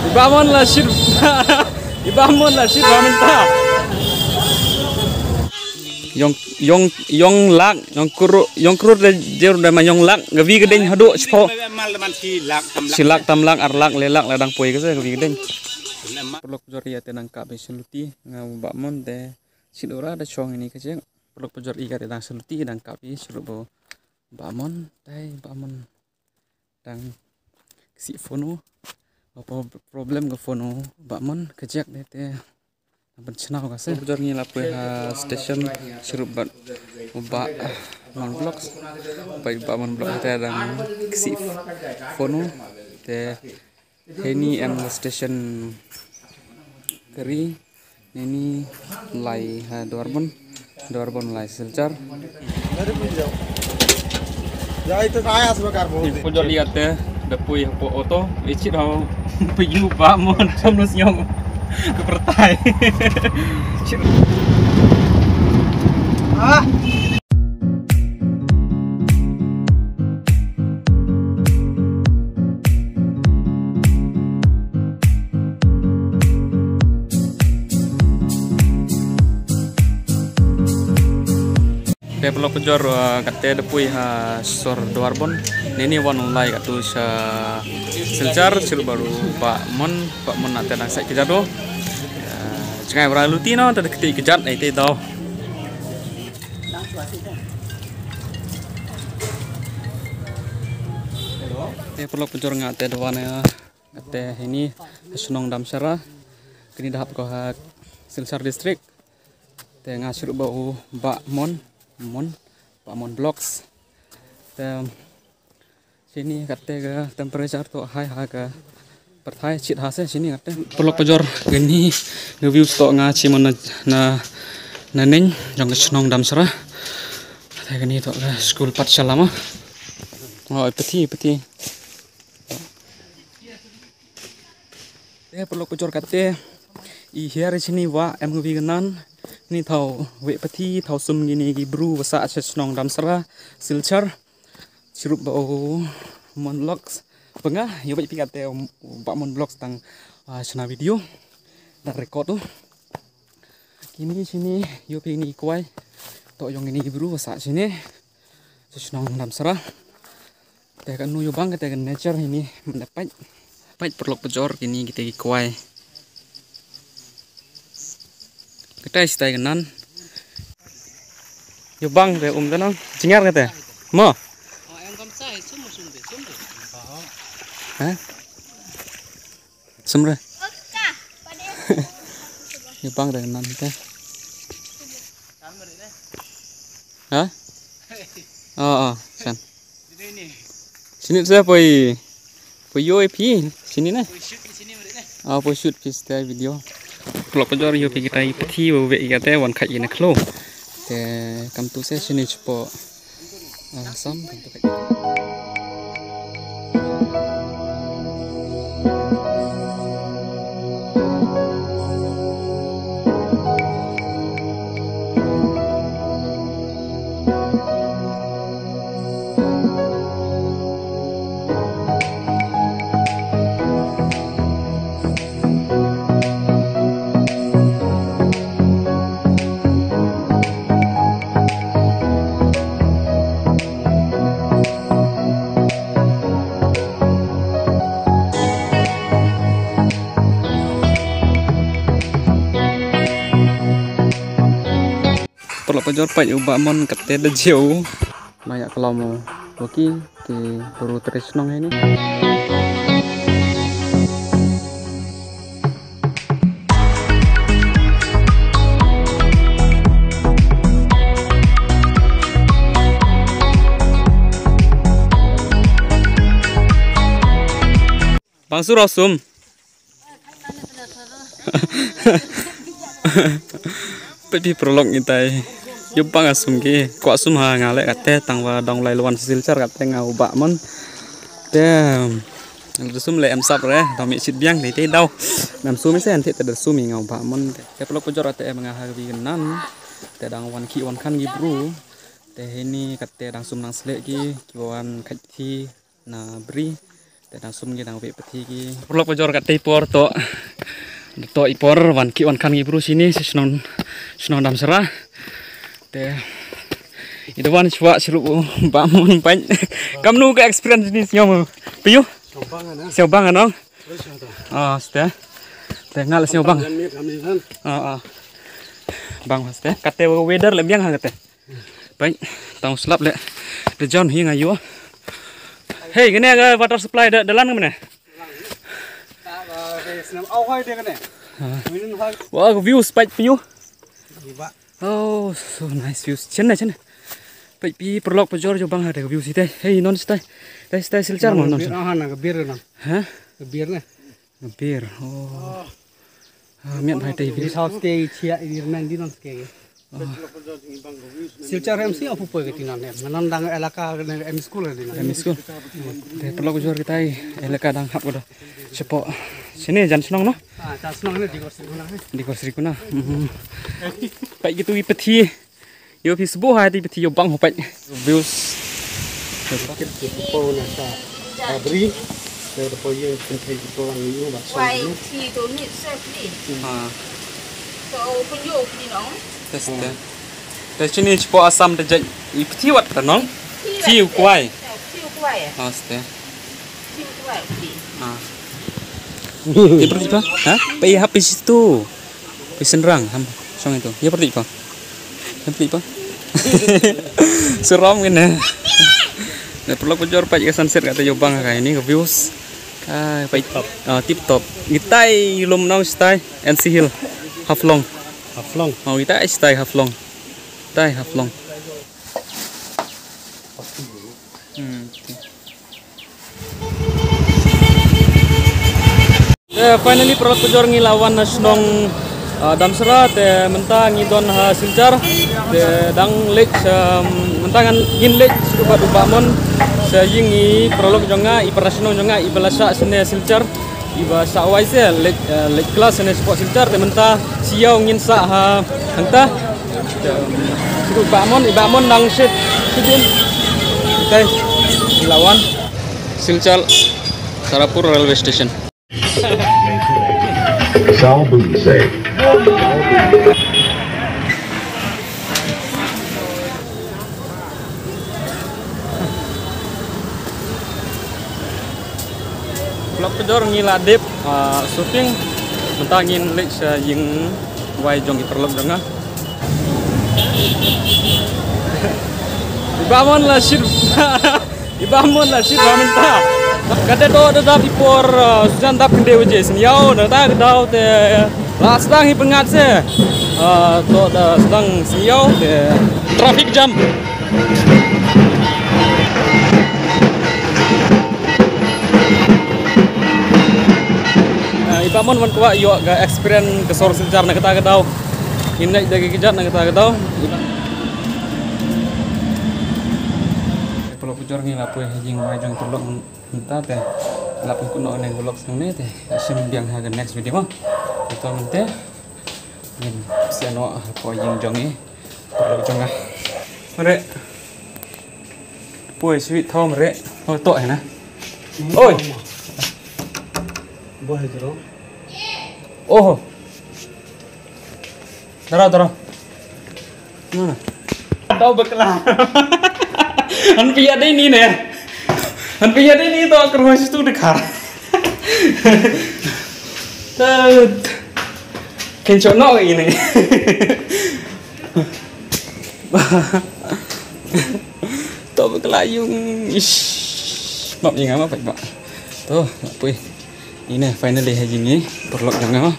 Ibamon lah shit. Ibamon lah shit minta. Yong lak yong kru de jer de ma yong lak gavi gedeng hadu spo. Silak tamlak arlak lelak ladang poi ke gavi gedeng. Pelok jor ya tenang ka be seluti ngau bakmon de sidora de chong ini ke jeng. Pelok jor iga de dang seluti dang ka be surubo bakmon dai bakmon dang si fono apa problem ke fono bakmon kejak de te bencana ka se jor ni lape ha station surup bat ubak non blocks bai bakmon blok te dang si fono te ini em station keri ini lai ha dorbon lai silchar ya itu saya sebagai ipo jor lihat te dapui po oto icit ho piyu bakmon samlus nyong ke pertai. Ah. Dia pelok kejor kate depui ha sor doarbon nini wan lai katu sa silcar sil baru bakmon nate nang sai kejado cengai bra lutino tadi keti kejat ai te tau dia pelok kejor ngate doane kate ini senong damsara kini dahap ko ha silcar district te ngasir bau bakmon blocks sini kate ke temperature to high ke perthai chit hase sini kate pelok pejor gini review to ngachi mon na ning jong snong dam sara te gini to school patshala ma oh peti te pelok pejor kate I here sini wa em wi ganan ni thau we pati thau sum gini gi bru wasa snong dam sara silchar sirup bau monlocks penga yo bai pikate ba monlocks tang sena video dan record tuh kini sini yo pini kuai to yong ini bru wasa sini snong dam sara te kan nu yo bang te kan nature ini mendapat pai perlok pejor kini kita gi kuai kita istai kenan yo bang de tanang cingar kata mo hah sumre yo bang de kenan kita hah oh san sini saya poi yo pi sini na oh poi shoot pi stay video pelok pejor yo kita peti we ikate wan khat ina klo te kam tu se sini chupo sam kam tu pelok pejor pai bakmon kate de jeu maya kelomo oki ke buru tresnong ini Bang Surosum Peti prolog ngitai Yupang asum ki ko asum ha ngale kate tangwa dong lai luan silchar kate ngau bakmon te sum le em sap re domi sit biang le te dau nam sum sen te te sum ngau bakmon te prolog pejor ate em ngah wi nan te dang wan ki wan kan gi bru te ini kate dang sum nang slek ki wan khathi na bri Te langsung kita ngambil peti ki. Perlu pojor kat tipor to ipor wan kan gi bro sini senon dam serah. Te itu wan coba seru bangun pan. Kamu ke experience ni siapa? Piu? Siapa nong? Ah, ste. Te ngal siapa bang? Bang ste. Kate weather lebih yang kate. Baik, tang slap le. De John hi ngayu. Hey, gini aga water supply dalan ke mana? Wah, view spike view. Oh, so nice views. Chân này. Vậy pi prolog pojor jo bang ada view site. Hey, non stay. Stay silcar mon non. Hah? Ngebir nih. Ngebir. Oh. Mian hai tei view. House stay chia irman di non stay. Silcar MC apa pun ketinan ya. Menandang elaka M school di. M school. Te prolog pojor kita elaka dang hap godo. Cepo. Sini jan senong no. Jan senong ni di Korsri kuna. Pak gitu peti. Yo Facebook hai ti peti yo bang hopai. Views. Po na sa abri. Pero po yung country ko ang iyo ba. Why thì tôi nghĩ sẽ đi. Tôi không yêu đi nó. Tes. Te sini cepo asam de jaj. Peti wat tanong. Tiu kuai. Tiu kuai. Ste. Tiu kuai đi. Ya pergi pak? Hah? Pergi habis itu. Pisenrang, song itu. Ya pergi pak? Ya pergi pak? Seram kan ya? Nah, perlu pojor pak ke sunset kata Jobang kayak ini ke views. Pak tip top. Kita ilum nau stay NC Hill Haflong. Mau kita stay Haflong. Haflong. Finally perlu pojor ngilawan nasionong damsera te mentang ngidon silcar te dang lek mentangan ngin lek suka dubamon sayingi prolog jonga ipernasional jonga ibalasa sene silcar iba sawai se lek kelas sene sport silcar te mentah siau ngin sa hangta dubamon nang set sidin te lawan silcar Sarapur railway station. Salbunse. Blok pedor ngiladip syuting mentangin lek yung wai jong iperlog dengah. Ibamon lah shit minta. Kata do da before sujan dap kende wajah senyau nada kedau te lah sedang hipengat se to da sedang senyau te traffic jam. Ibamon man kuat yo ga experience kesor sejar na kata kedau inek dagi kejat na kata kedau. Kalau pujor ni lapui hajing wajong terlok minta teh lapui kuno neng vlog sini teh asim biang haga next video mah itu mente ngin siano apa yang jongi terlok jongah merek puai sweet thom merek oh to na oi Boleh jero. oh dara mana tahu beklah han pia đây ni nè han pia đây ni to ke rumah situ dekat kencok no ini to bekelayung ish bab yang apa pak tuh apa ini finally hari ini perlok jangan